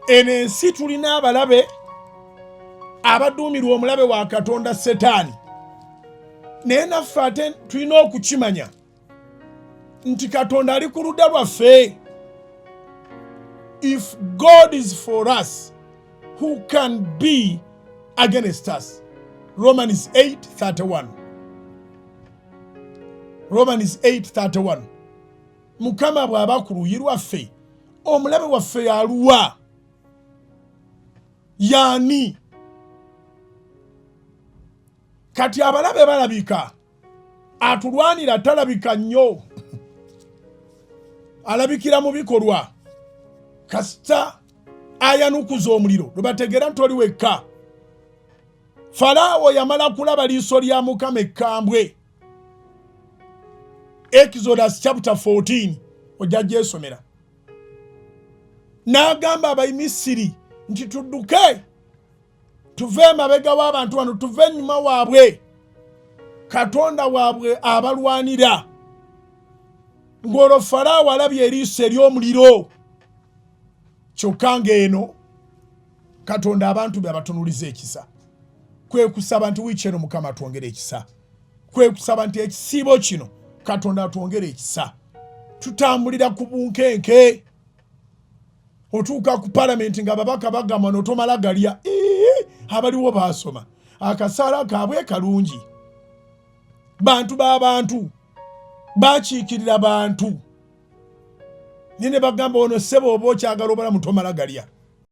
ensi tulina abalabe abadumilwa omulabe wa Katonda sitani. Naye naffe ate tulina okukimanya nti Katonda ali ku ludda lwaffe. If God is for us, who can be against us? Romans 8:31. Romans 8:31. Mukama bw'aba ku luyi lwaffe, omulabe waffe yaluwa? Yani? Kati abalabe balabika, atulwanira talabika nnyo. Alabikira mu bikolwa. Kasita ayanukuza omuliro lwebategeera nti oli wekka. Falaawo yamala kulaba liiso lya Mukama ekkambwe. Exodus chapter 14 ojja gyesomera. N'agamba Abayimisiri nti tudduke tuve emabega w'abantu bano, tuve ennyuma waabwe. Katonda waabwe abalwanira. Ng'olwo Falaawo alabye eriiso ery'omuliro. Kyokka ng'eno Katonda abantu be abatunuliza ekisa. Kwe kusaba nti wiiki eno Mukama atwongere ekisa. Kwe kusaba nti ekisiibo kino Katonda atwongere ekisa. Tutambulira ku bunkenke. Otuuka ku palamenti nga babaka bagamba n'otomala galya. Abaliwo baasoma. Akasaala kaabwe kalungi. Bantu b'abantu. Bakiikirira bantu. Nyine bagamba ono ssebo oba okyagala obalamu tomala galya.